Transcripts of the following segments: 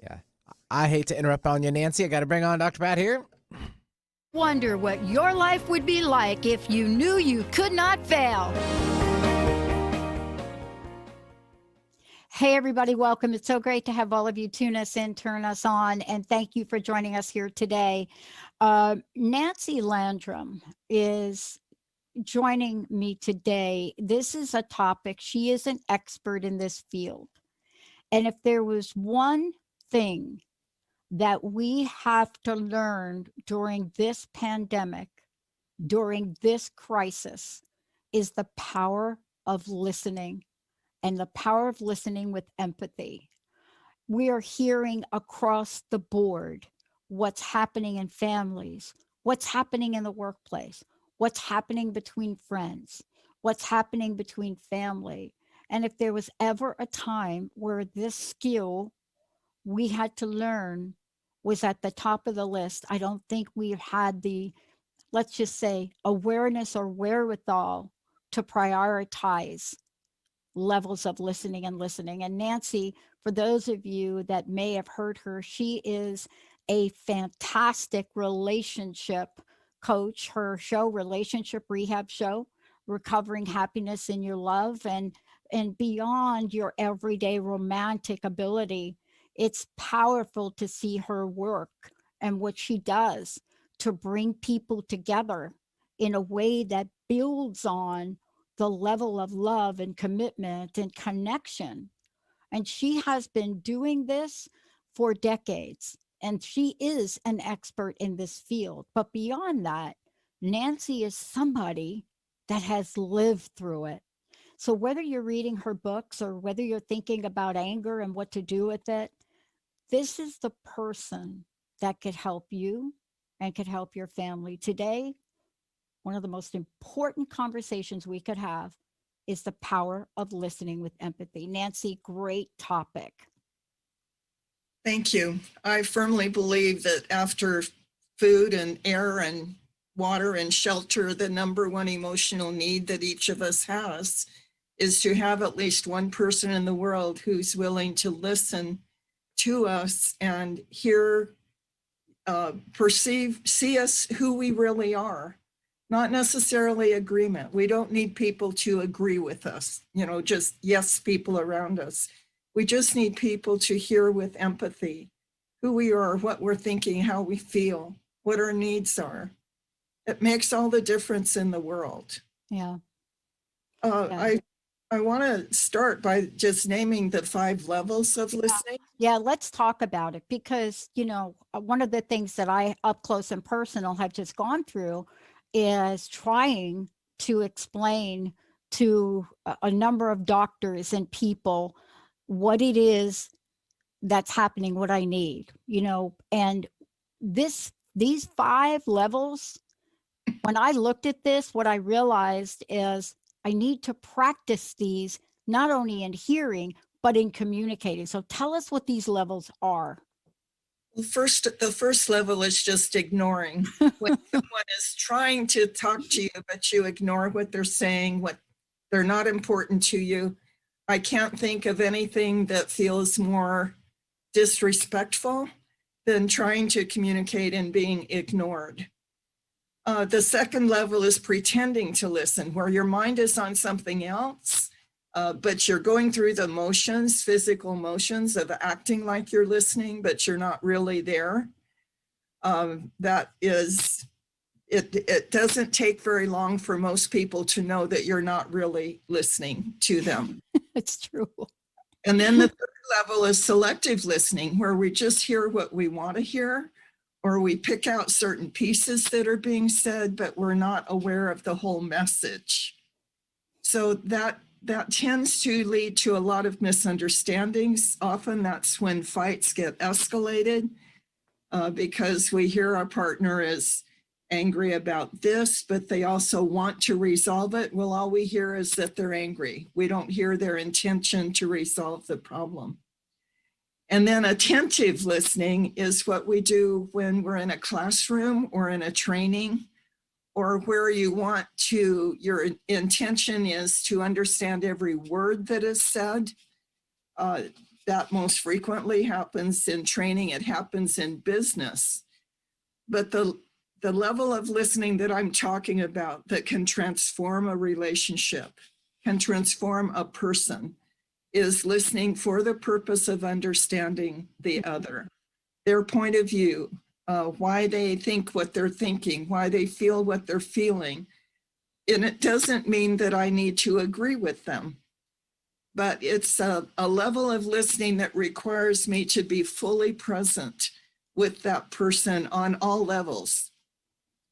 Yeah. I hate to interrupt on you, Nancy. I got to bring on Dr. Pat here. Wonder what your life would be like if you knew you could not fail. Hey, everybody, welcome. It's so great to have all of you tune us in, turn us on, and thank you for joining us here today. Nancy Landrum is joining me today. This is a topic, she is an expert in this field. And if there was one thing that we have to learn during this pandemic, during this crisis, is the power of listening, and the power of listening with empathy. We are hearing across the board what's happening in families, what's happening in the workplace, what's happening between friends, what's happening between family. And if there was ever a time where this skill we had to learn was at the top of the list, I don't think we've had the, let's just say, awareness or wherewithal to prioritize levels of listening and listening. And Nancy, for those of you that may have heard her, she is a fantastic relationship coach. Her show, Relationship Rehab Show, Recovering Happiness in Your Love, and beyond your everyday romantic ability, it's powerful to see her work and what she does to bring people together in a way that builds on the level of love and commitment and connection. And she has been doing this for decades, and she is an expert in this field. But beyond that, Nancy is somebody that has lived through it. So whether you're reading her books or whether you're thinking about anger and what to do with it, this is the person that could help you and could help your family. Today, one of the most important conversations we could have is the power of listening with empathy. Nancy, great topic. Thank you. I firmly believe that after food and air and water and shelter, the number one emotional need that each of us has is to have at least one person in the world who's willing to listen to us and hear, perceive, see us who we really are. Not necessarily agreement. We don't need people to agree with us, just yes people around us. We just need people to hear with empathy who we are, what we're thinking, how we feel, what our needs are. It makes all the difference in the world. Yeah. I want to start by just naming the 5 levels of listening. Yeah, let's talk about it because, one of the things that I up close and personal have just gone through is trying to explain to a number of doctors and people what it is that's happening, what I need, and these 5 levels, when I looked at this, what I realized is I need to practice these not only in hearing, but in communicating. So tell us what these levels are. Well, the first level is just ignoring. When someone is trying to talk to you, but you ignore what they're saying, what they're not important to you. I can't think of anything that feels more disrespectful than trying to communicate and being ignored. The second level is pretending to listen, where your mind is on something else, but you're going through the motions, physical motions of acting like you're listening, but you're not really there. It doesn't take very long for most people to know that you're not really listening to them. It's true. And then the third level is selective listening, where we just hear what we want to hear, or we pick out certain pieces that are being said, but we're not aware of the whole message. So that tends to lead to a lot of misunderstandings. Often that's when fights get escalated because we hear our partner is angry about this, but they also want to resolve it. Well, all we hear is that they're angry. We don't hear their intention to resolve the problem. And then attentive listening is what we do when we're in a classroom or in a training or where you want to, your intention is to understand every word that is said. That most frequently happens in training. It happens in business. But the level of listening that I'm talking about that can transform a relationship, can transform a person, is listening for the purpose of understanding the other, their point of view, why they think what they're thinking, why they feel what they're feeling. And it doesn't mean that I need to agree with them, but it's a level of listening that requires me to be fully present with that person on all levels.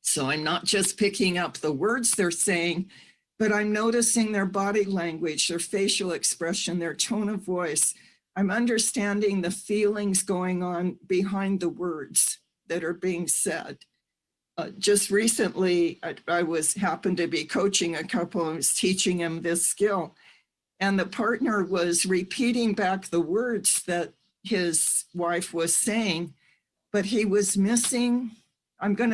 So I'm not just picking up the words they're saying, but I'm noticing their body language, their facial expression, their tone of voice. I'm understanding the feelings going on behind the words that are being said. Just recently, I happened to be coaching a couple. I was teaching them this skill, and the partner was repeating back the words that his wife was saying, but he was missing. I'm going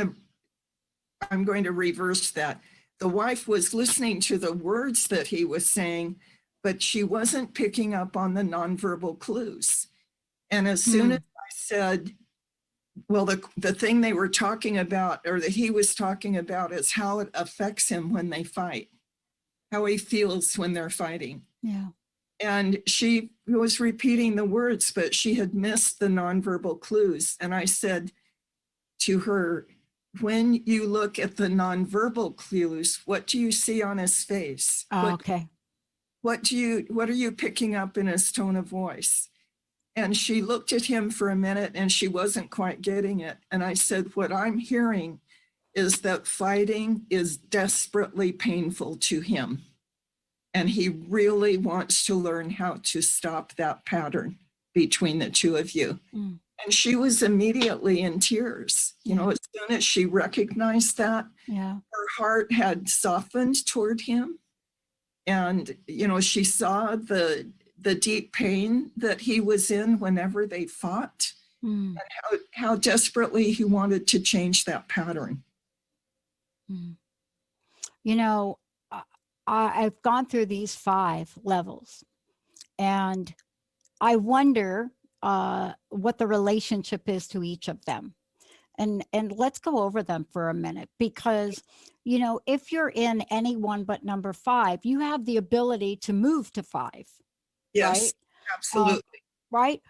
to reverse that. The wife was listening to the words that he was saying, but she wasn't picking up on the nonverbal clues. And as soon as I said, well, the thing they were talking about, or that he was talking about, is how it affects him when they fight, how he feels when they're fighting. Yeah. And she was repeating the words, but she had missed the nonverbal clues. And I said to her, when you look at the nonverbal clues, what do you see on his face? Okay. What are you picking up in his tone of voice? And she looked at him for a minute and she wasn't quite getting it. And I said, what I'm hearing is that fighting is desperately painful to him. And he really wants to learn how to stop that pattern between the two of you. And she was immediately in tears. You know, as soon as she recognized that, her heart had softened toward him. And, you know, she saw the deep pain that he was in whenever they fought, and how desperately he wanted to change that pattern. You know, I've gone through these 5 levels, and I wonder what the relationship is to each of them. And let's go over them for a minute, because, you know, if you're in any one but number 5, you have the ability to move to 5. Yes, right? absolutely. Right.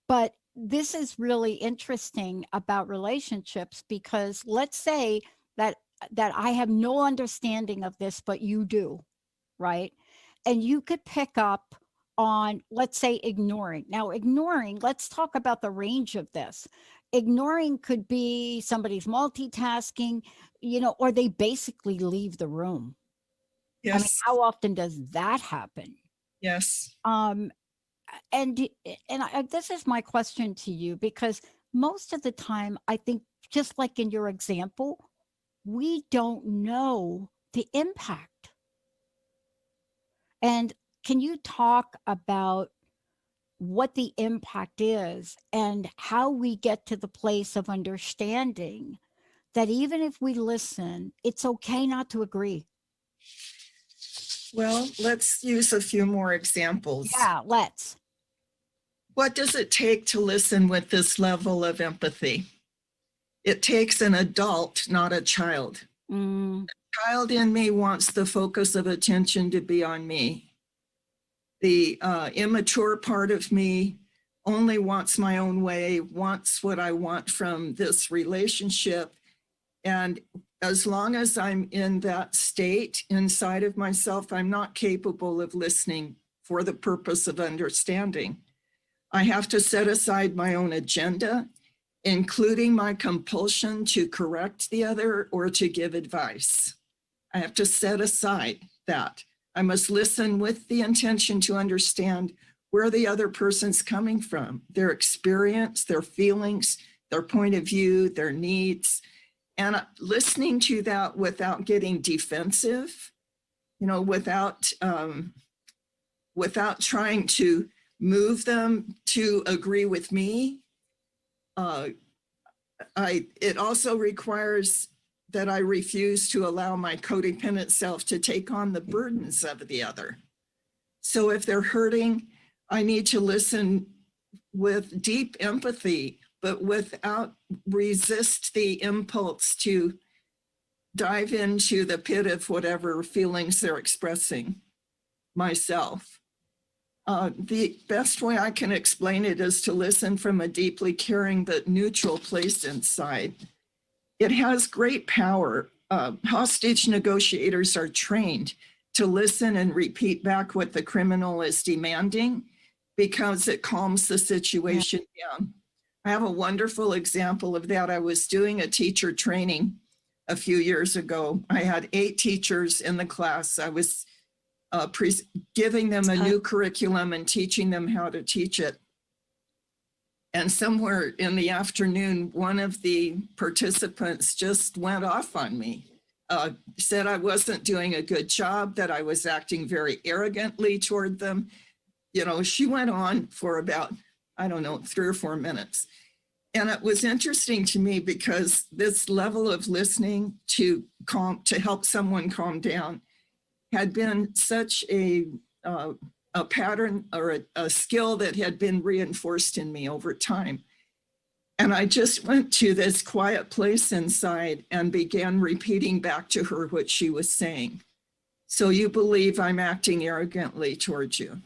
But this is really interesting about relationships, because let's say that I have no understanding of this, but you do, right? And you could pick up on, let's say, ignoring. Now, ignoring, let's talk about the range of this. Ignoring could be somebody's multitasking, you know, or they basically leave the room. Yes. I mean, how often does that happen? Yes. And this is my question to you, because most of the time, I think, just like in your example, we don't know the impact. And can you talk about what the impact is and how we get to the place of understanding that even if we listen, it's okay not to agree? Well, let's use a few more examples. Yeah, let's. What does it take to listen with this level of empathy? It takes an adult, not a child. The child in me wants the focus of attention to be on me. The immature part of me only wants my own way, wants what I want from this relationship. And as long as I'm in that state inside of myself, I'm not capable of listening for the purpose of understanding. I have to set aside my own agenda, including my compulsion to correct the other or to give advice. I have to set aside that. I must listen with the intention to understand where the other person's coming from, their experience, their feelings, their point of view, their needs, and listening to that without getting defensive, you know, without trying to move them to agree with me. It also requires that I refuse to allow my codependent self to take on the burdens of the other. So if they're hurting, I need to listen with deep empathy, but without resist the impulse to dive into the pit of whatever feelings they're expressing myself. The best way I can explain it is to listen from a deeply caring but neutral place inside. It has great power. Hostage negotiators are trained to listen and repeat back what the criminal is demanding because it calms the situation down. I have a wonderful example of that. I was doing a teacher training a few years ago. I had 8 teachers in the class. I was giving them a new curriculum and teaching them how to teach it. And somewhere in the afternoon, one of the participants just went off on me, said I wasn't doing a good job, that I was acting very arrogantly toward them. You know, she went on for about, I don't know, 3 or 4 minutes. And it was interesting to me because this level of listening to help someone calm down had been such a pattern or a skill that had been reinforced in me over time. And I just went to this quiet place inside and began repeating back to her what she was saying. So you believe I'm acting arrogantly towards you?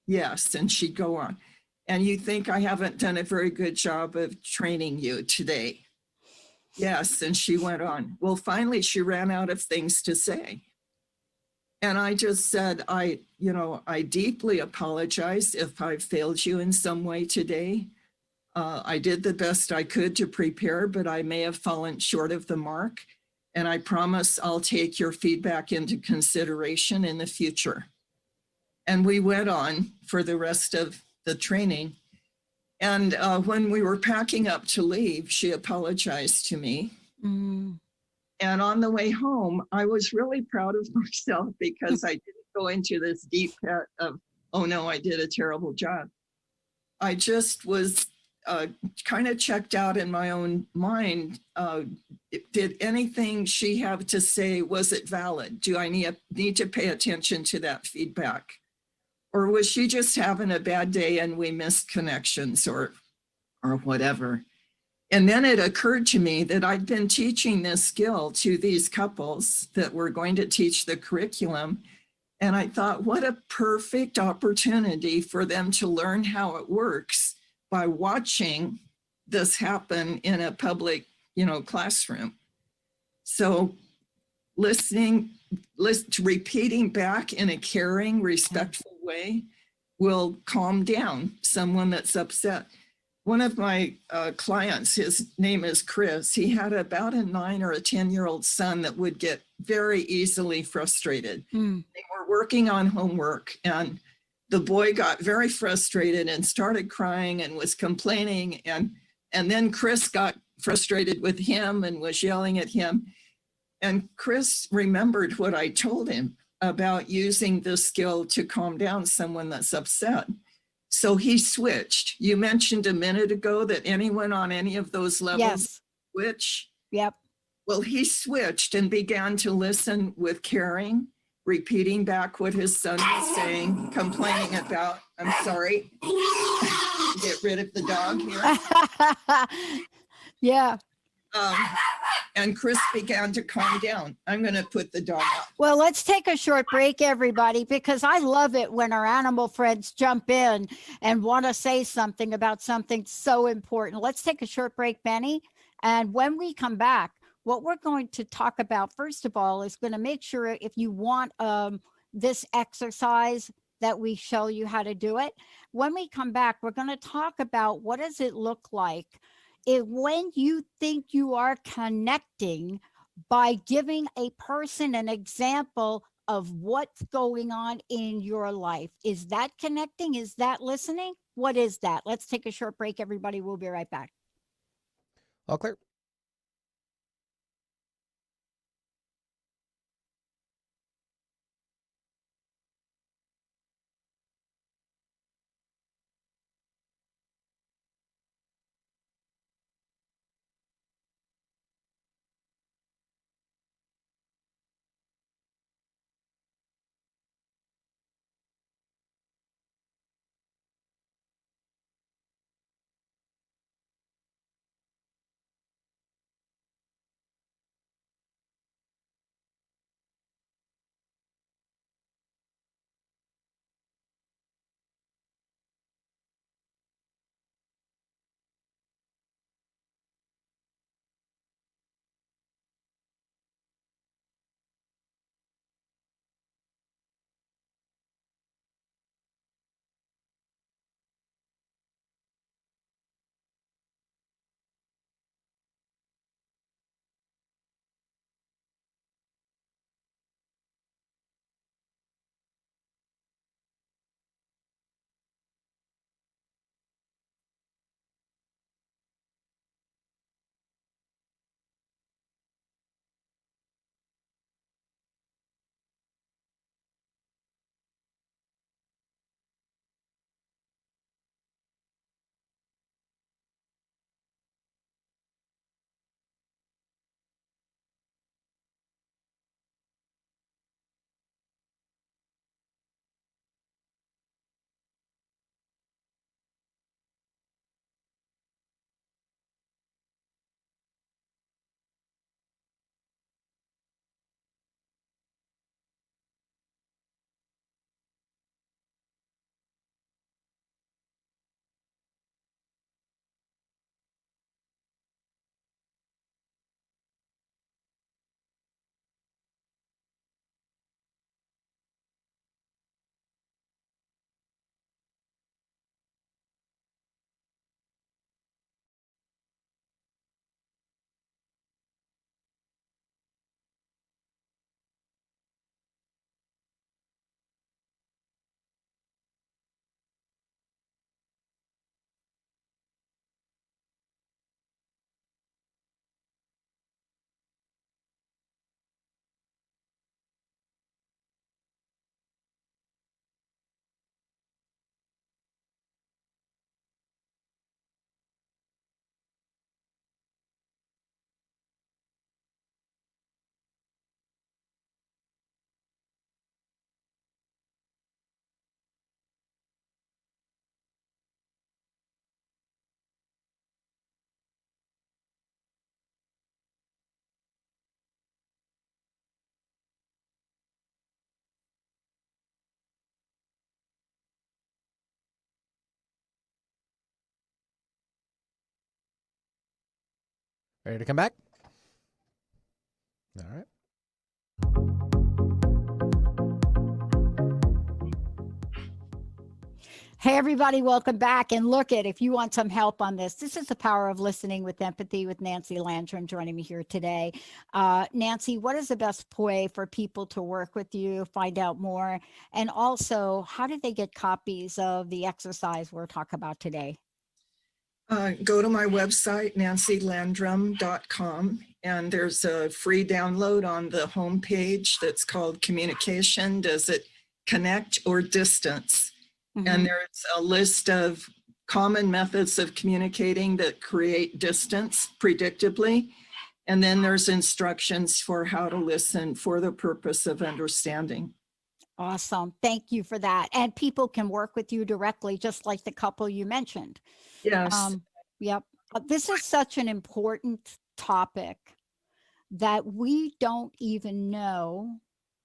Yes. And she'd go on. And you think I haven't done a very good job of training you today? Yes. And she went on. Well, finally, she ran out of things to say. And I just said, I deeply apologize if I've failed you in some way today. I did the best I could to prepare, but I may have fallen short of the mark. And I promise I'll take your feedback into consideration in the future. And we went on for the rest of the training. And when we were packing up to leave, she apologized to me. Mm. And on the way home, I was really proud of myself because I didn't go into this deep pit of, oh no, I did a terrible job. I just was kind of checked out in my own mind. Did anything she have to say, was it valid? Do I need to pay attention to that feedback? Or was she just having a bad day and we missed connections or whatever? And then it occurred to me that I'd been teaching this skill to these couples that were going to teach the curriculum. And I thought, what a perfect opportunity for them to learn how it works by watching this happen in a public, classroom. So repeating back in a caring, respectful way will calm down someone that's upset. One of my clients, his name is Chris, he had about a 9 or a 10-year-old son that would get very easily frustrated. They were working on homework and the boy got very frustrated and started crying and was complaining. And then Chris got frustrated with him and was yelling at him. And Chris remembered what I told him about using this skill to calm down someone that's upset. So he switched. You mentioned a minute ago that anyone on any of those levels switch. Yep. Well, he switched and began to listen with caring, repeating back what his son was saying, complaining about, I'm sorry, get rid of the dog here. Yeah. And Chris began to calm down. I'm going to put the dog out. Well, let's take a short break, everybody, because I love it when our animal friends jump in and want to say something about something so important. Let's take a short break, Benny. And when we come back, what we're going to talk about, first of all, is going to make sure if you want this exercise that we show you how to do it. When we come back, we're going to talk about what does it look like when you think you are connecting by giving a person an example of what's going on in your life. Is that connecting? Is that listening? What is that? Let's take a short break, everybody. We'll be right back. All clear. Ready to come back? All right. Hey, everybody, welcome back. And look at, if you want some help on this is the Power of Listening with Empathy with Nancy Landrum joining me here today. Nancy, what is the best way for people to work with you, find out more? And also, how do they get copies of the exercise we're talking about today? Go to my website, nancylandrum.com, and there's a free download on the homepage that's called Communication. Does it connect or distance? And there's a list of common methods of communicating that create distance predictably. And then there's instructions for how to listen for the purpose of understanding. Awesome. Thank you for that. And people can work with you directly, just like the couple you mentioned. Yes. Yep. This is such an important topic that we don't even know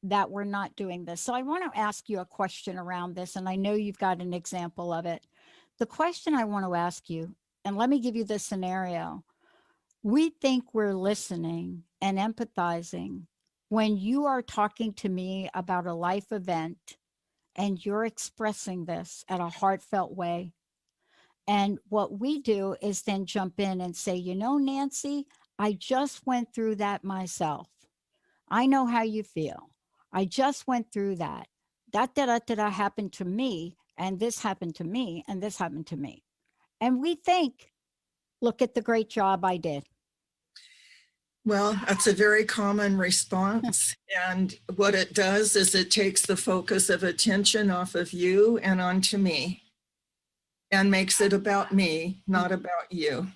that we're not doing this. So I want to ask you a question around this, and I know you've got an example of it. The question I want to ask you, and let me give you this scenario. We think we're listening and empathizing when you are talking to me about a life event and you're expressing this at a heartfelt way. And what we do is then jump in and say, you know, Nancy, I just went through that myself. I know how you feel. I just went through that. That happened to me, and this happened to me, and this happened to me. And we think, look at the great job I did. Well, that's a very common response. And what it does is it takes the focus of attention off of you and onto me and makes it about me, not about you.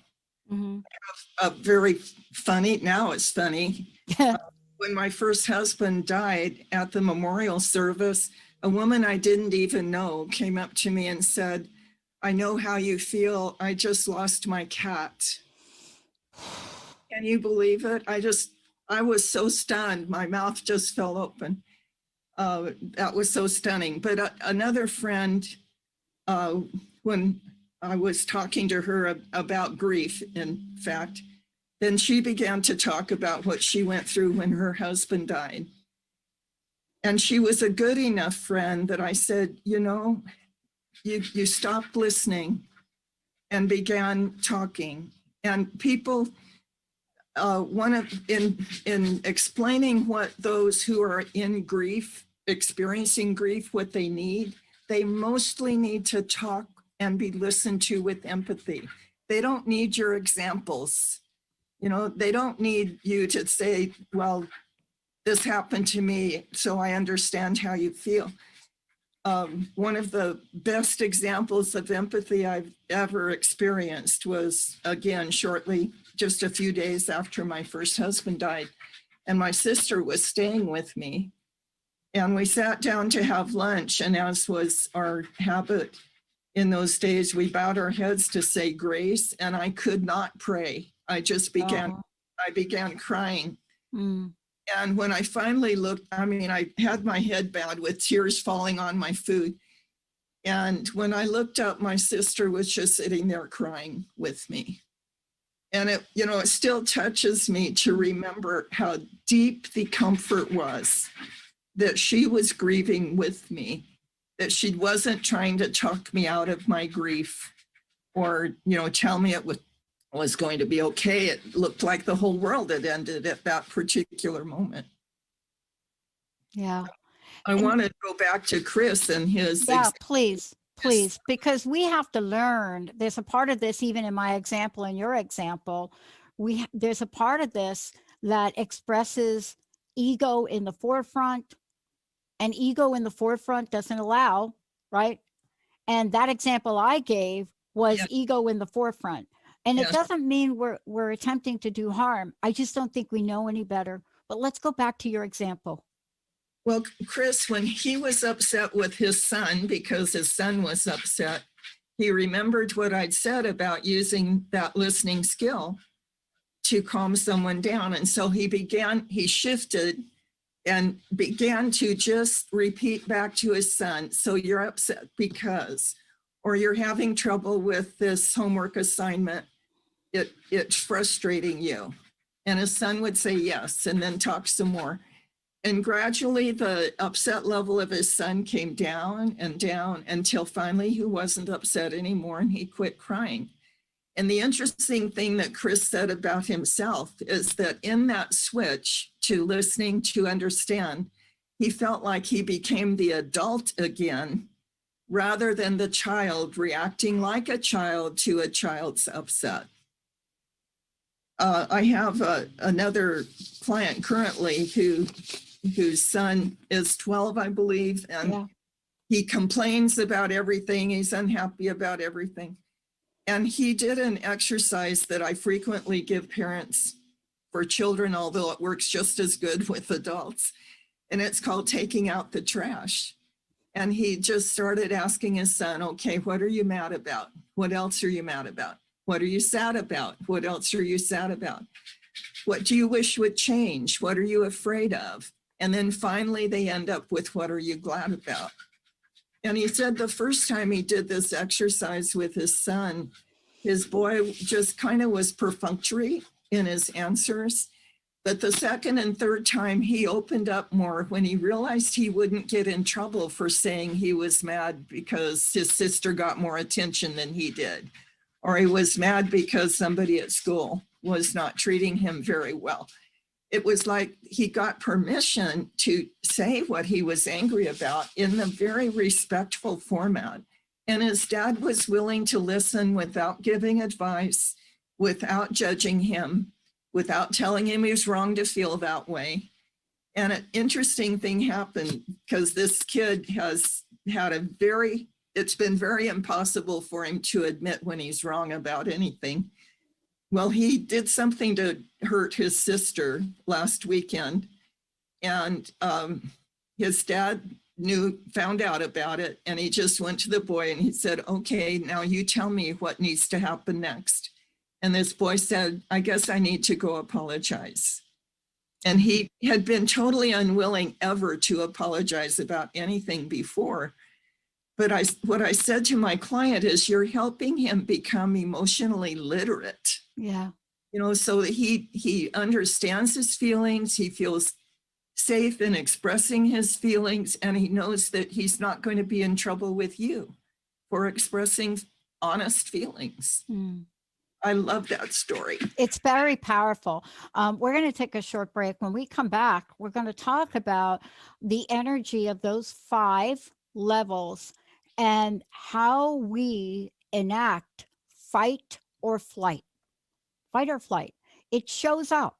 A very funny, now it's funny. When my first husband died at the memorial service, a woman I didn't even know came up to me and said, I know how you feel. I just lost my cat. Can you believe it? I was so stunned. My mouth just fell open. That was so stunning. But another friend, when I was talking to her about grief, in fact, then she began to talk about what she went through when her husband died. And she was a good enough friend that I said, you know, you stopped listening and began talking. And people, in explaining what those who are in grief, experiencing grief, what they need, they mostly need to talk and be listened to with empathy. They don't need your examples. You know, they don't need you to say, well, this happened to me, so I understand how you feel. One of the best examples of empathy I've ever experienced was, again, shortly, just a few days after my first husband died. And my sister was staying with me. And we sat down to have lunch. And as was our habit in those days, we bowed our heads to say grace. And I could not pray. I just began crying. And when I finally looked, I mean, I had my head bowed with tears falling on my food. And when I looked up, my sister was just sitting there crying with me. And it, you know, it still touches me to remember how deep the comfort was that she was grieving with me, that she wasn't trying to talk me out of my grief or, you know, tell me it was going to be okay. It looked like the whole world had ended at that particular moment. Yeah. I want to go back to Chris and his. Yeah, please, because we have to learn. There's a part of this, even in my example and your example, there's a part of this that expresses ego in the forefront, and ego in the forefront doesn't allow, right? And that example I gave was ego in the forefront. And it doesn't mean we're attempting to do harm. I just don't think we know any better. But let's go back to your example. Well, Chris, when he was upset with his son because his son was upset, he remembered what I'd said about using that listening skill to calm someone down. And so he shifted and began to just repeat back to his son. So you're upset because, or you're having trouble with this homework assignment. it's frustrating you? And his son would say yes, and then talk some more. And gradually the upset level of his son came down and down until finally he wasn't upset anymore and he quit crying. And the interesting thing that Chris said about himself is that in that switch to listening to understand, he felt like he became the adult again, rather than the child reacting like a child to a child's upset. I have another client currently whose son is 12, I believe, and he complains about everything. He's unhappy about everything. And he did an exercise that I frequently give parents for children, although it works just as good with adults. And it's called taking out the trash. And he just started asking his son, okay, what are you mad about? What else are you mad about? What are you sad about? What else are you sad about? What do you wish would change? What are you afraid of? And then finally they end up with, what are you glad about? And he said the first time he did this exercise with his son, his boy just kind of was perfunctory in his answers. But the second and third time he opened up more when he realized he wouldn't get in trouble for saying he was mad because his sister got more attention than he did, or he was mad because somebody at school was not treating him very well. It was like he got permission to say what he was angry about in the very respectful format. And his dad was willing to listen without giving advice, without judging him, without telling him he was wrong to feel that way. And an interesting thing happened because this kid has had it's been very impossible for him to admit when he's wrong about anything. Well, he did something to hurt his sister last weekend, and his dad found out about it, and he just went to the boy and he said, okay, now you tell me what needs to happen next. And this boy said, I guess I need to go apologize. And he had been totally unwilling ever to apologize about anything before. But what I said to my client is, you're helping him become emotionally literate. Yeah. You know, so that he understands his feelings, he feels safe in expressing his feelings, and he knows that he's not going to be in trouble with you for expressing honest feelings. Mm. I love that story. It's very powerful. We're going to take a short break. When we come back, we're going to talk about the energy of those 5 levels and how we enact fight or flight. Fight or flight. It shows up,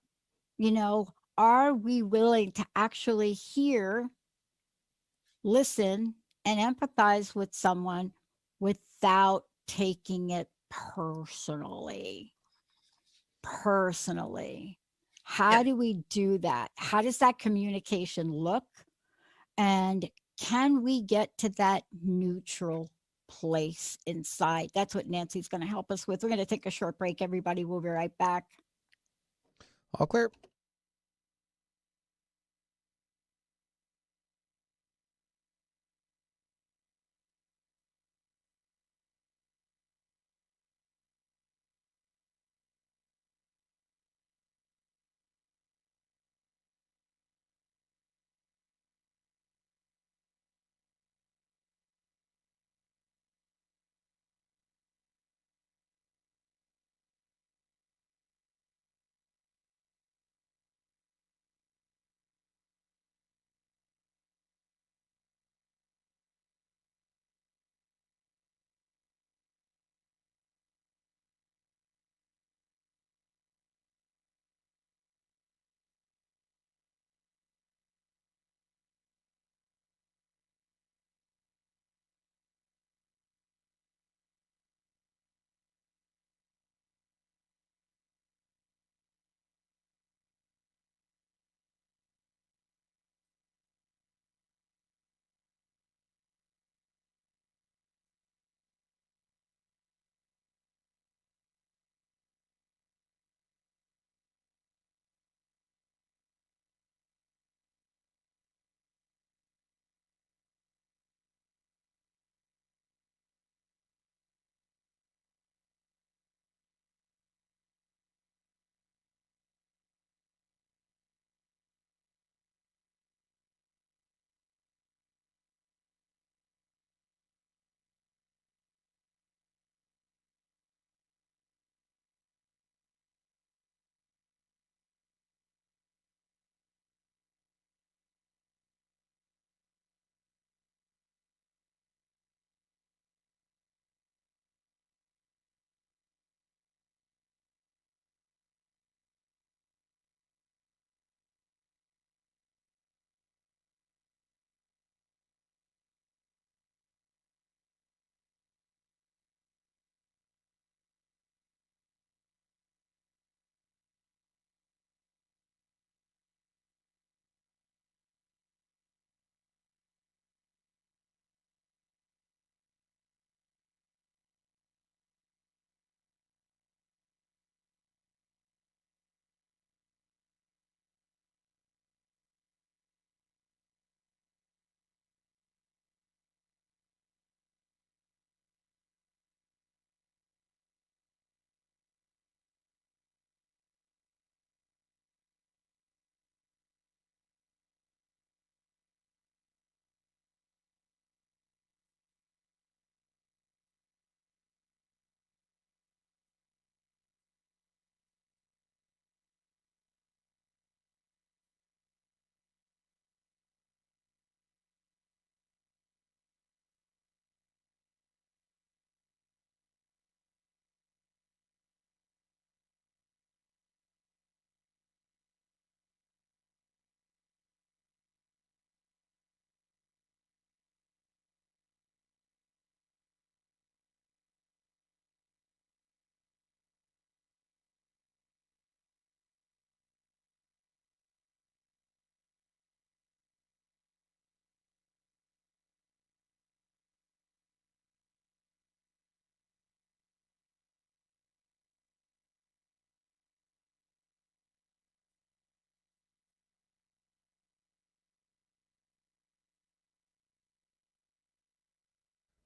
are we willing to actually hear, listen, and empathize with someone without taking it personally? How do we do that? How does that communication look? And can we get to that neutral place inside? That's what Nancy's going to help us with. We're going to take a short break, everybody. We'll be right back. All clear.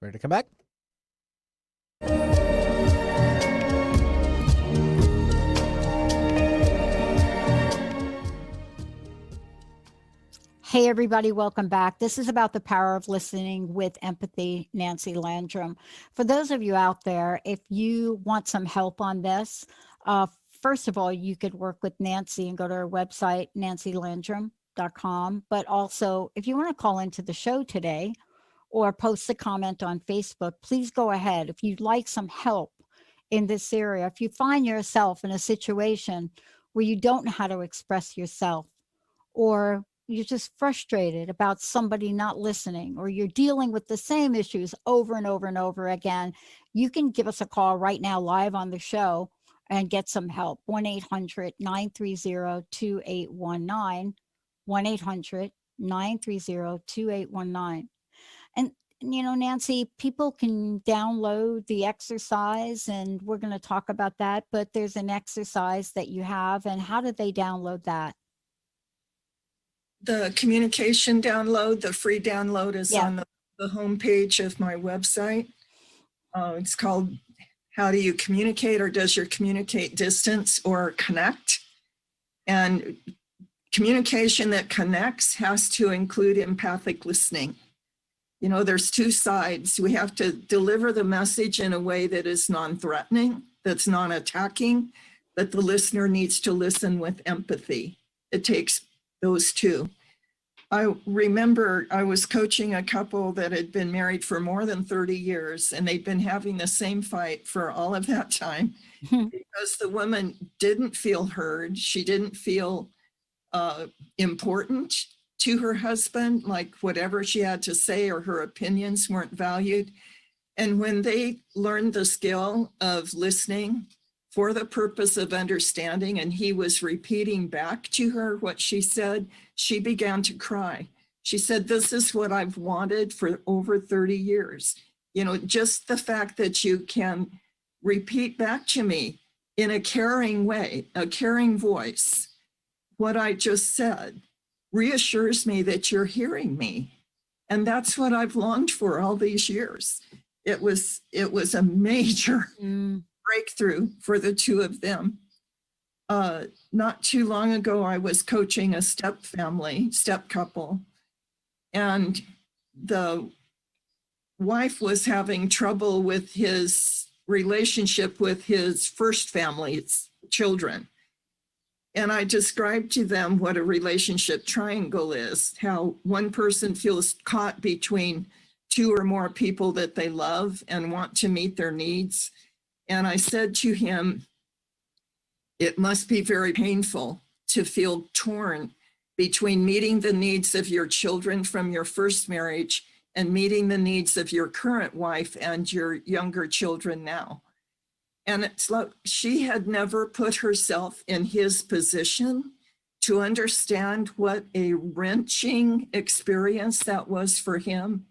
Ready to come back? Hey, everybody, welcome back. This is about the power of listening with empathy, Nancy Landrum. For those of you out there, if you want some help on this, first of all, you could work with Nancy and go to her website, nancylandrum.com. But also, if you want to call into the show today or post a comment on Facebook, please go ahead. If you'd like some help in this area, if you find yourself in a situation where you don't know how to express yourself, or you're just frustrated about somebody not listening, or you're dealing with the same issues over and over and over again, you can give us a call right now live on the show and get some help. 1-800-930-2819, 1-800-930-2819. And, you know, Nancy, people can download the exercise, and we're going to talk about that, but there's an exercise that you have, and how did they download that? The communication download, the free download is Yeah. on the homepage of my website. It's called How Do You Communicate, or Does Your Communicate Distance or Connect? And communication that connects has to include empathic listening. You know, there's two sides. We have to deliver the message in a way that is non-threatening, that's non-attacking, but the listener needs to listen with empathy. It takes those two. I remember I was coaching a couple that had been married for more than 30 years, and they'd been having the same fight for all of that time because the woman didn't feel heard. She didn't feel important to her husband, like whatever she had to say or her opinions weren't valued. And when they learned the skill of listening for the purpose of understanding, and he was repeating back to her what she said, she began to cry. She said, "This is what I've wanted for over 30 years. You know, just the fact that you can repeat back to me in a caring way, a caring voice, what I just said reassures me that you're hearing me. And that's what I've longed for all these years." It was a major breakthrough for the two of them. Not too long ago, I was coaching a step couple, and the wife was having trouble with his relationship with his first family's children. And I described to them what a relationship triangle is, how one person feels caught between two or more people that they love and want to meet their needs. And I said to him, it must be very painful to feel torn between meeting the needs of your children from your first marriage and meeting the needs of your current wife and your younger children now. And it's like she had never put herself in his position to understand what a wrenching experience that was for him.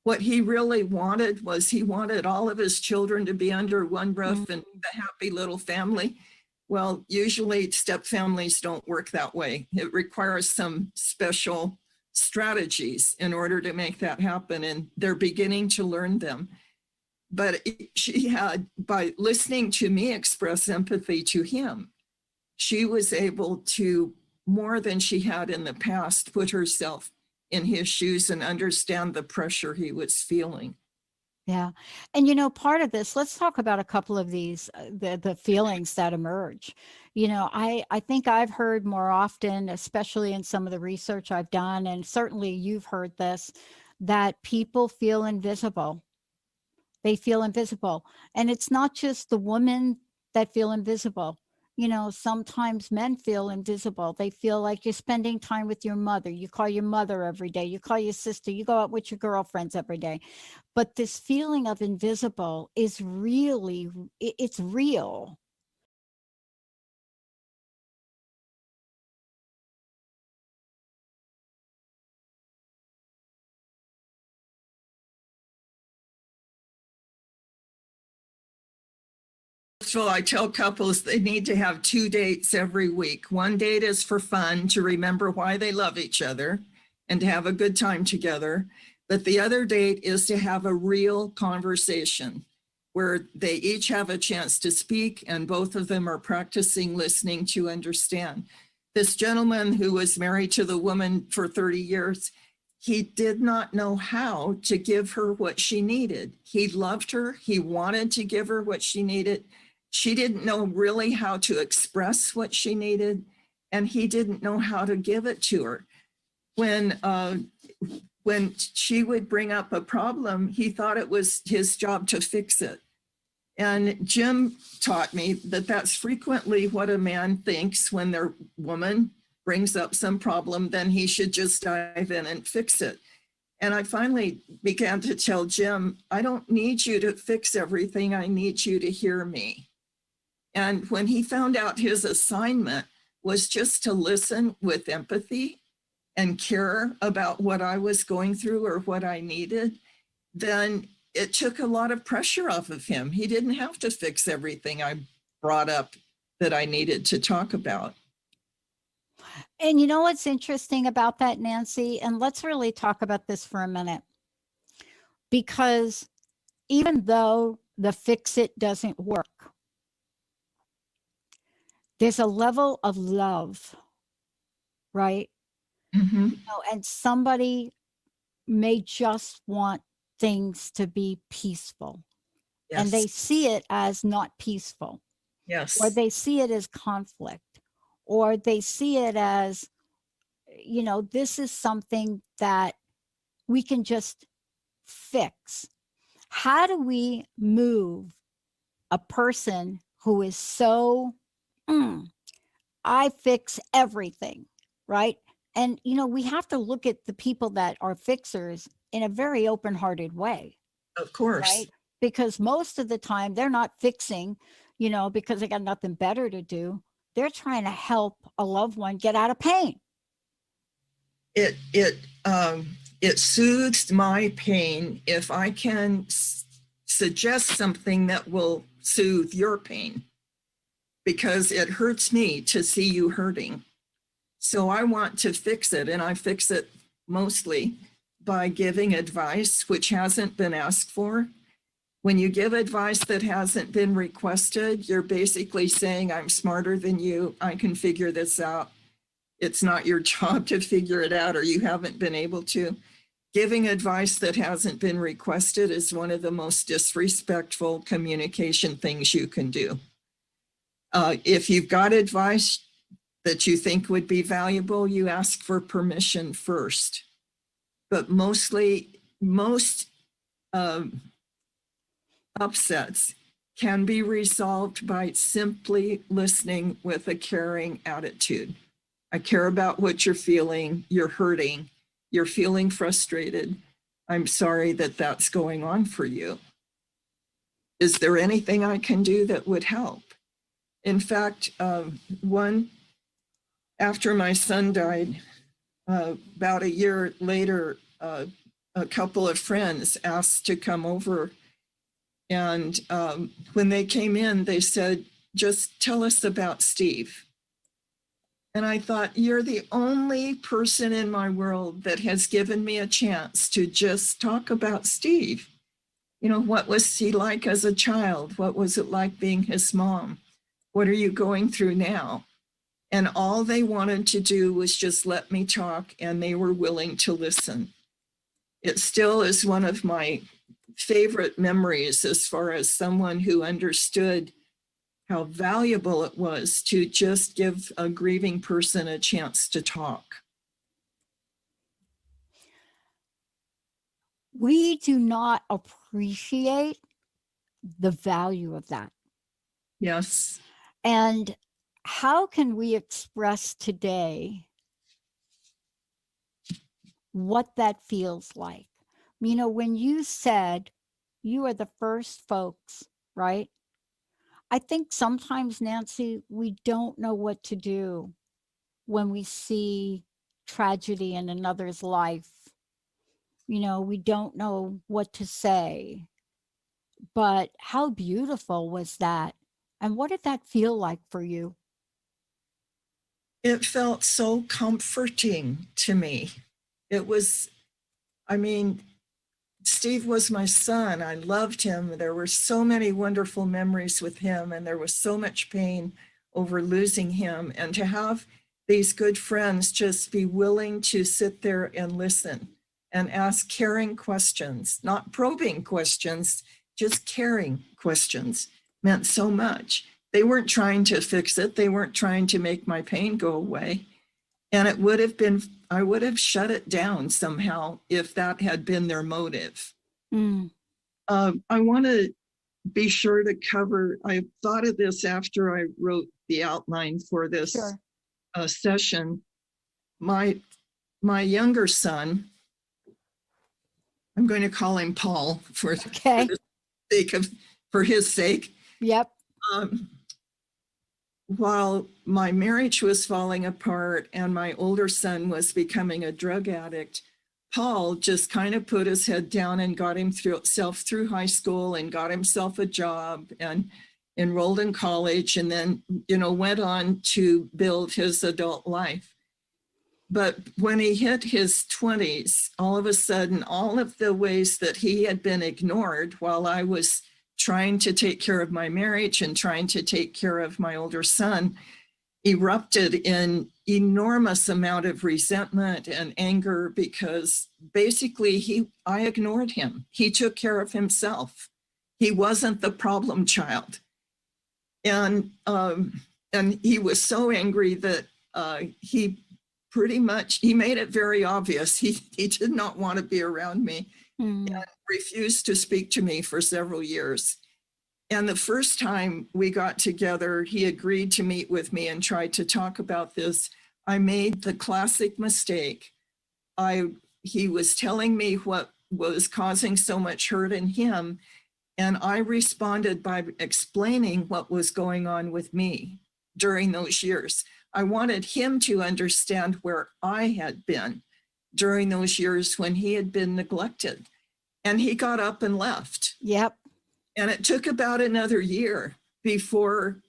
What he really wanted was he wanted all of his children to be under one roof and a happy little family. Well, usually step families don't work that way. It requires some special strategies in order to make that happen, and they're beginning to learn them. But she had, by listening to me express empathy to him, she was able to, more than she had in the past, put herself in his shoes and understand the pressure he was feeling. Yeah. And, you know, part of this, let's talk about a couple of these, the feelings that emerge. You know, I think I've heard more often, especially in some of the research I've done, and certainly you've heard this, that people feel invisible. They feel invisible. And it's not just the women that feel invisible. You know, sometimes men feel invisible. They feel like you're spending time with your mother. You call your mother every day. You call your sister. You go out with your girlfriends every day. But this feeling of invisible is really, it's real. So I tell couples they need to have 2 dates every week. One date is for fun, to remember why they love each other and to have a good time together. But the other date is to have a real conversation where they each have a chance to speak and both of them are practicing listening to understand. This gentleman who was married to the woman for 30 years, he did not know how to give her what she needed. He loved her. He wanted to give her what she needed. She didn't know really how to express what she needed, and he didn't know how to give it to her. When she would bring up a problem, he thought it was his job to fix it. And Jim taught me that that's frequently what a man thinks when their woman brings up some problem, then he should just dive in and fix it. And I finally began to tell Jim, I don't need you to fix everything. I need you to hear me. And when he found out his assignment was just to listen with empathy and care about what I was going through or what I needed, then it took a lot of pressure off of him. He didn't have to fix everything I brought up that I needed to talk about. And you know what's interesting about that, Nancy? And let's really talk about this for a minute. Because even though the fix it doesn't work, there's a level of love, right? Mm-hmm. You know, and somebody may just want things to be peaceful. Yes. And they see it as not peaceful. Yes. Or they see it as conflict. Or they see it as, you know, this is something that we can just fix. How do we move a person who is so, I fix everything, right? And, you know, we have to look at the people that are fixers in a very open-hearted way. Of course. Right? Because most of the time they're not fixing, you know, because they got nothing better to do. They're trying to help a loved one get out of pain. It soothes my pain if I can suggest something that will soothe your pain, because it hurts me to see you hurting. So I want to fix it, and I fix it mostly by giving advice which hasn't been asked for. When you give advice that hasn't been requested, you're basically saying, I'm smarter than you. I can figure this out. It's not your job to figure it out, or you haven't been able to. Giving advice that hasn't been requested is one of the most disrespectful communication things you can do. If you've got advice that you think would be valuable, you ask for permission first. But most upsets can be resolved by simply listening with a caring attitude. I care about what you're feeling. You're hurting. You're feeling frustrated. I'm sorry that that's going on for you. Is there anything I can do that would help? In fact, after my son died, about a year later, a couple of friends asked to come over. And when they came in, they said, just tell us about Steve. And I thought, you're the only person in my world that has given me a chance to just talk about Steve. You know, what was he like as a child? What was it like being his mom? What are you going through now? And all they wanted to do was just let me talk, and they were willing to listen. It still is one of my favorite memories as far as someone who understood how valuable it was to just give a grieving person a chance to talk. We do not appreciate the value of that. Yes. And how can we express today what that feels like? You know, when you said you are the first folks, right? I think sometimes, Nancy, we don't know what to do when we see tragedy in another's life. You know, we don't know what to say. But how beautiful was that? And what did that feel like for you? It felt so comforting to me. It was, I mean, Steve was my son. I loved him. There were so many wonderful memories with him, and there was so much pain over losing him. And to have these good friends just be willing to sit there and listen and ask caring questions, not probing questions, just caring questions, meant so much. They weren't trying to fix it. They weren't trying to make my pain go away. And it would have been, I would have shut it down somehow if that had been their motive. Mm. I want to be sure to cover, I thought of this after I wrote the outline for this Sure. session. My younger son, I'm going to call him Paul Okay. for his sake. Yep. While my marriage was falling apart and my older son was becoming a drug addict, Paul just kind of put his head down and got himself through high school and got himself a job and enrolled in college, and then, went on to build his adult life. But when he hit his 20s, all of a sudden, all of the ways that he had been ignored while I was trying to take care of my marriage and trying to take care of my older son erupted in enormous amount of resentment and anger, because basically I ignored him. He took care of himself. He wasn't the problem child. And he was so angry that he made it very obvious. He did not want to be around me. And refused to speak to me for several years. And the first time we got together, he agreed to meet with me and tried to talk about this. I made the classic mistake. He was telling me what was causing so much hurt in him, and I responded by explaining what was going on with me during those years. I wanted him to understand where I had been during those years when he had been neglected. And he got up and left. Yep. And it took about another year before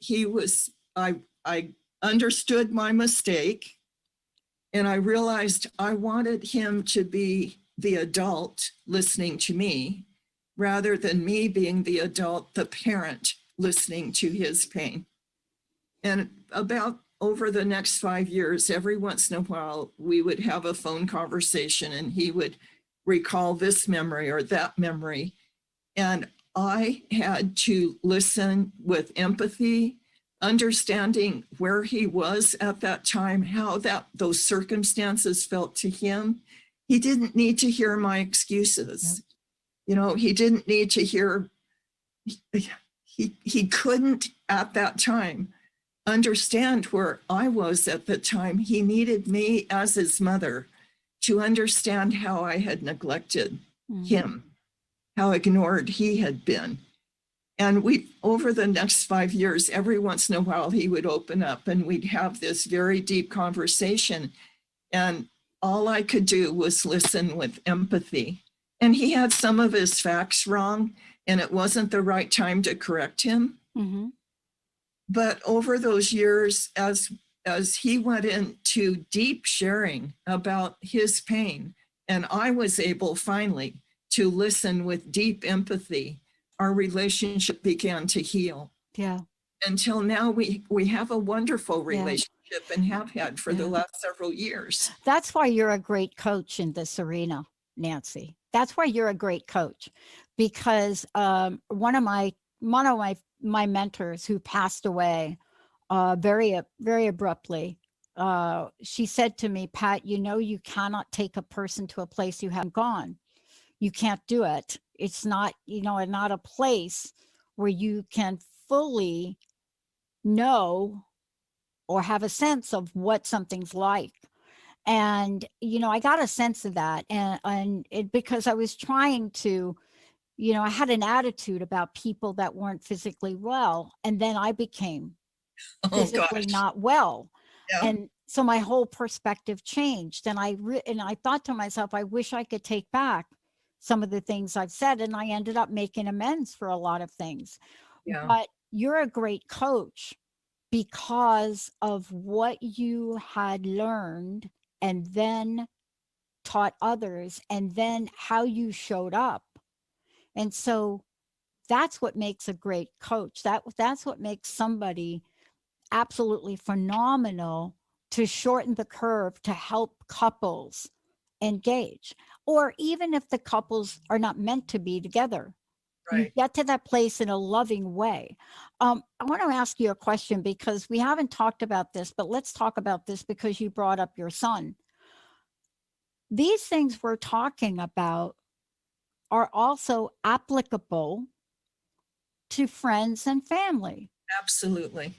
I understood my mistake. And I realized I wanted him to be the adult listening to me rather than me being the adult, the parent listening to his pain. And about over the next 5 years, every once in a while, we would have a phone conversation and he would recall this memory or that memory. And I had to listen with empathy, understanding where he was at that time, how those circumstances felt to him. He didn't need to hear my excuses. He didn't need to hear, he couldn't at that time understand where I was at the time. He needed me as his mother to understand how I had neglected him, how ignored he had been. And over the next 5 years, every once in a while, he would open up and we'd have this very deep conversation. And all I could do was listen with empathy. And he had some of his facts wrong, and it wasn't the right time to correct him. Mm-hmm. But over those years, as he went into deep sharing about his pain, and I was able finally to listen with deep empathy, our relationship began to heal. Yeah. Until now, we have a wonderful relationship and have had for the last several years. That's why you're a great coach in this arena, Nancy. That's why you're a great coach, because one of my mentors who passed away very abruptly, she said to me, Pat, you cannot take a person to a place you haven't gone. You can't do it. It's not, not a place where you can fully know or have a sense of what something's like. And, I got a sense of that. And because I was trying to, I had an attitude about people that weren't physically well. And then I became physically not well. Yeah. And so my whole perspective changed. And I thought to myself, I wish I could take back some of the things I've said. And I ended up making amends for a lot of things. Yeah. But you're a great coach because of what you had learned and then taught others, and then how you showed up And so that's what makes a great coach. That's what makes somebody absolutely phenomenal to shorten the curve to help couples engage. Or even if the couples are not meant to be together, you Right. get to that place in a loving way. I want to ask you a question because we haven't talked about this, but let's talk about this because you brought up your son. These things we're talking about are also applicable to friends and family. Absolutely.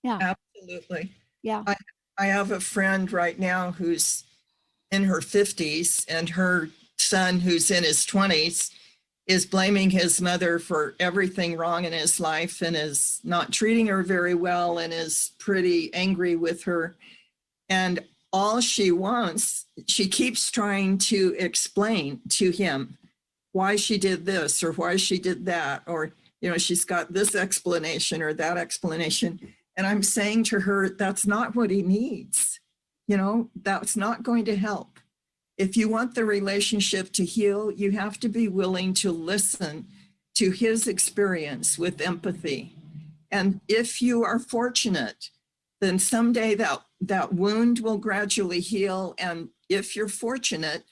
Yeah. Absolutely. Yeah. I have a friend right now who's in her 50s, and her son, who's in his 20s, is blaming his mother for everything wrong in his life and is not treating her very well and is pretty angry with her. And all she wants, she keeps trying to explain to him why she did this or why she did that, or, she's got this explanation or that explanation. And I'm saying to her, that's not what he needs. That's not going to help. If you want the relationship to heal, you have to be willing to listen to his experience with empathy. And if you are fortunate, then someday that wound will gradually heal. And if you're fortunate,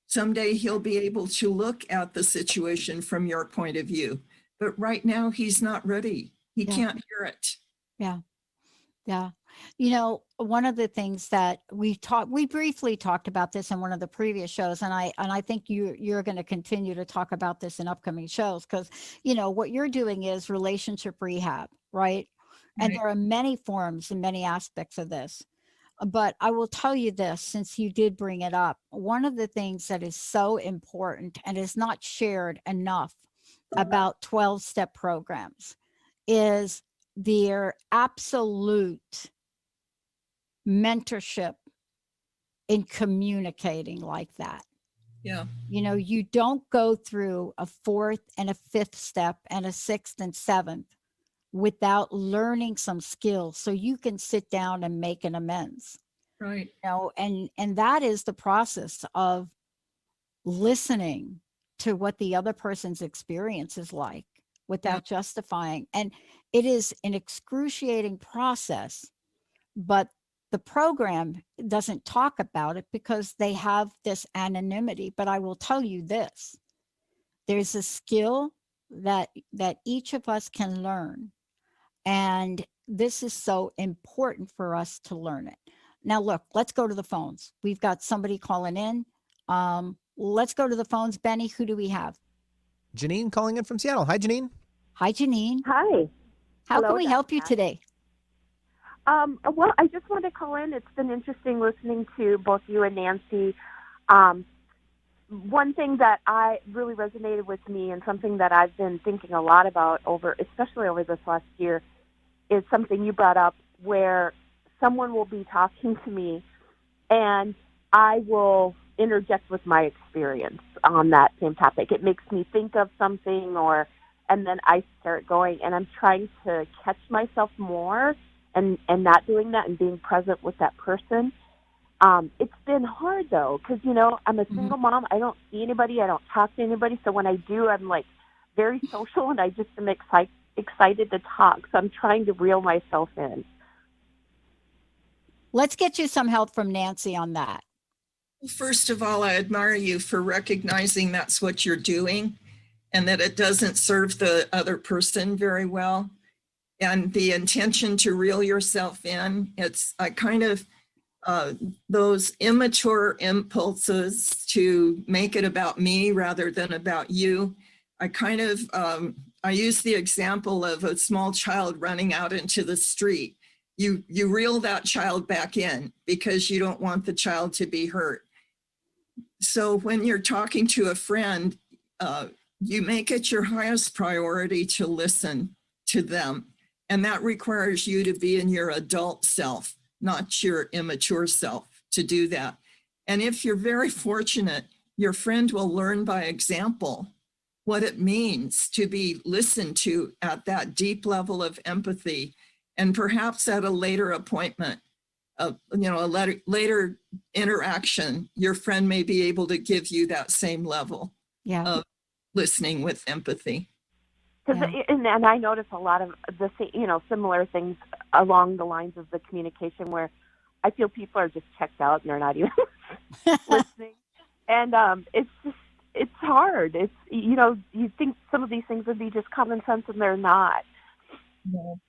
someday he'll be able to look at the situation from your point of view. But right now, he's not ready. He can't hear it. Yeah. Yeah. One of the things that we briefly talked about this in one of the previous shows, and I think you're going to continue to talk about this in upcoming shows because, what you're doing is relationship rehab, right? And Right. there are many forms and many aspects of this. But I will tell you this, since you did bring it up, one of the things that is so important and is not shared enough about 12-step programs is their absolute mentorship in communicating like that. Yeah. You don't go through a 4th and a 5th step and a 6th and 7th without learning some skills so you can sit down and make an amends. Right. And that is the process of listening to what the other person's experience is like without justifying. And it is an excruciating process, but the program doesn't talk about it because they have this anonymity. But I will tell you this, there's a skill that each of us can learn. And this is so important for us to learn it. Now, look, let's go to the phones. We've got somebody calling in. Let's go to the phones. Benny, who do we have? Janine calling in from Seattle. Hi, Janine. Hi, Janine. Hi. How Hello, can we help you Dr. today? Well, I just wanted to call in. It's been interesting listening to both you and Nancy. One thing that I really resonated with me and something that I've been thinking a lot about especially over this last year, is something you brought up where someone will be talking to me and I will interject with my experience on that same topic. It makes me think of something and then I start going, and I'm trying to catch myself more and not doing that and being present with that person. It's been hard though, because, I'm a single mom. I don't see anybody. I don't talk to anybody. So when I do, I'm like very social and I just am excited to talk. So I'm trying to reel myself in. Let's get you some help from Nancy on that. First of all, I admire you for recognizing that's what you're doing and that it doesn't serve the other person very well. And the intention to reel yourself in, it's those immature impulses to make it about me rather than about you. I use the example of a small child running out into the street. You reel that child back in because you don't want the child to be hurt. So when you're talking to a friend, you make it your highest priority to listen to them. And that requires you to be in your adult self, not your immature self, to do that. And if you're very fortunate, your friend will learn by example what it means to be listened to at that deep level of empathy. And perhaps at a later appointment, a later interaction, your friend may be able to give you that same level of listening with empathy. Because and I notice a lot of the similar things along the lines of the communication where I feel people are just checked out and they're not even listening, and it's hard. It's you think some of these things would be just common sense and they're not. No.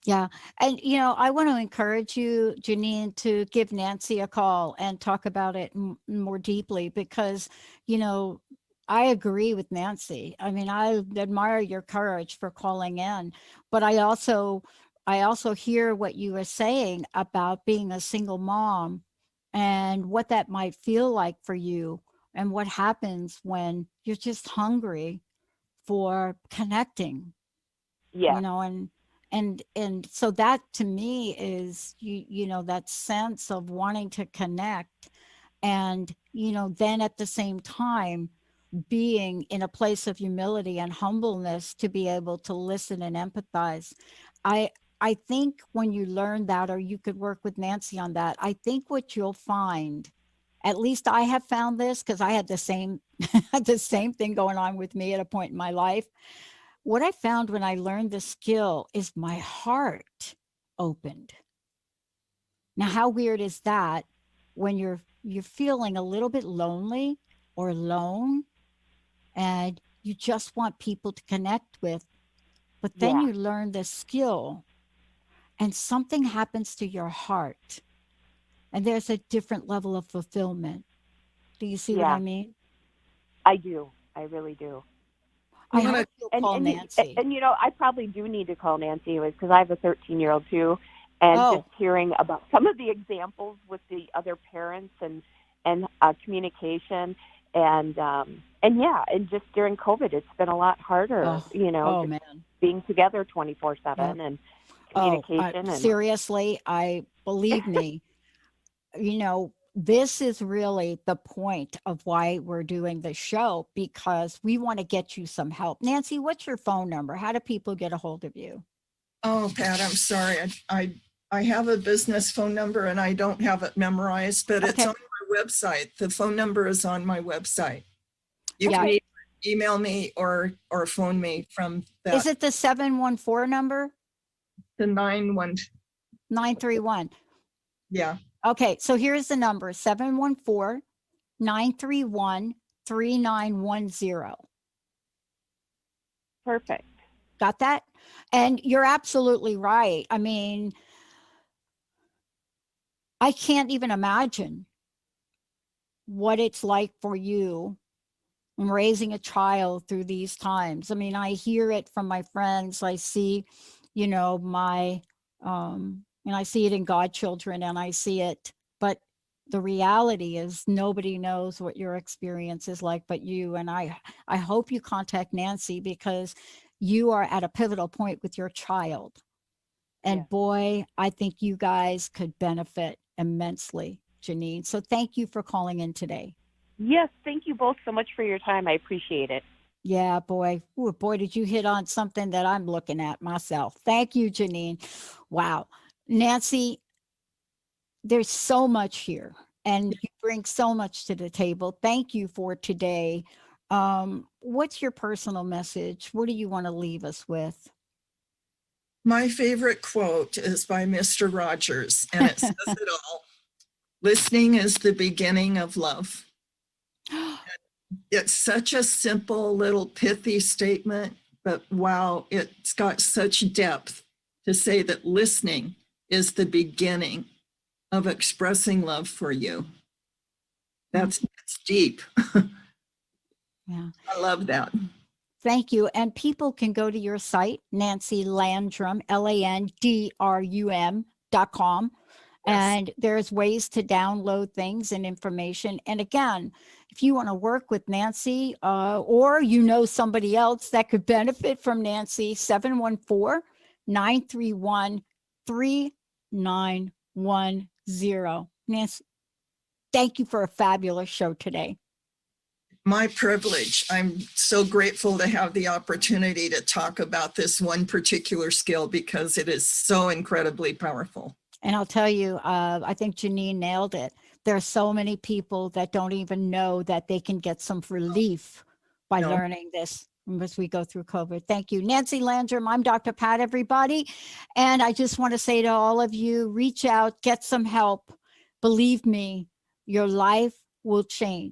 Yeah. And, I want to encourage you, Janine, to give Nancy a call and talk about it more deeply because, I agree with Nancy. I mean, I admire your courage for calling in, but I also hear what you were saying about being a single mom and what that might feel like for you and what happens when you're just hungry for connecting. Yeah. And so that to me is that sense of wanting to connect and then at the same time being in a place of humility and humbleness to be able to listen and empathize. I think when you learn that, or you could work with Nancy on that, I think what you'll find, at least I have found this because I had the same the same thing going on with me at a point in my life. What I found when I learned the skill is my heart opened. Now, how weird is that when you're feeling a little bit lonely or alone and you just want people to connect with, but then Yeah. you learn the skill and something happens to your heart and there's a different level of fulfillment. Do you see what I mean? I do. I really do. I hope you'll call Nancy. And I probably do need to call Nancy because I have a 13-year-old too, and just hearing about some of the examples with the other parents and communication and just during COVID, it's been a lot harder. Man. Being together 24/7 and communication. Seriously, believe me, this is really the point of why we're doing the show, because we want to get you some help. Nancy, what's your phone number? How do people get a hold of you? Oh, Pat, I'm sorry. I have a business phone number and I don't have it memorized, but it's on my website. The phone number is on my website. You can email me or phone me from that. Is it the 714 number? The 931. Yeah. Okay, so here's the number, 714-931-3910. Perfect. Got that? And you're absolutely right. I mean, I can't even imagine what it's like for you raising a child through these times. I mean, I hear it from my friends. I see, and I see it in godchildren and I see it, but the reality is nobody knows what your experience is like but you. And I hope you contact Nancy because you are at a pivotal point with your child. And boy, I think you guys could benefit immensely, Janine. So thank you for calling in today. Yes, thank you both so much for your time. I appreciate it. Yeah, boy. Ooh, boy, did you hit on something that I'm looking at myself. Thank you, Janine. Wow. Nancy, there's so much here and you bring so much to the table. Thank you for today. What's your personal message? What do you want to leave us with? My favorite quote is by Mr. Rogers, and it says it all. Listening is the beginning of love. It's such a simple little pithy statement, but wow, it's got such depth to say that listening is the beginning of expressing love for you. That's deep. Yeah. I love that. Thank you. And people can go to your site, Nancy Landrum, LANDRUM.com. Yes. And there's ways to download things and information. And again, if you want to work with Nancy or somebody else that could benefit from Nancy, 714-931-3910. Nancy, thank you for a fabulous show today. My privilege. I'm so grateful to have the opportunity to talk about this one particular skill because it is so incredibly powerful. And I'll tell you, I think Janine nailed it. There are so many people that don't even know that they can get some relief by No. learning this as we go through COVID. Thank you. Nancy Landrum, I'm Dr. Pat, everybody. And I just want to say to all of you, reach out, get some help. Believe me, your life will change.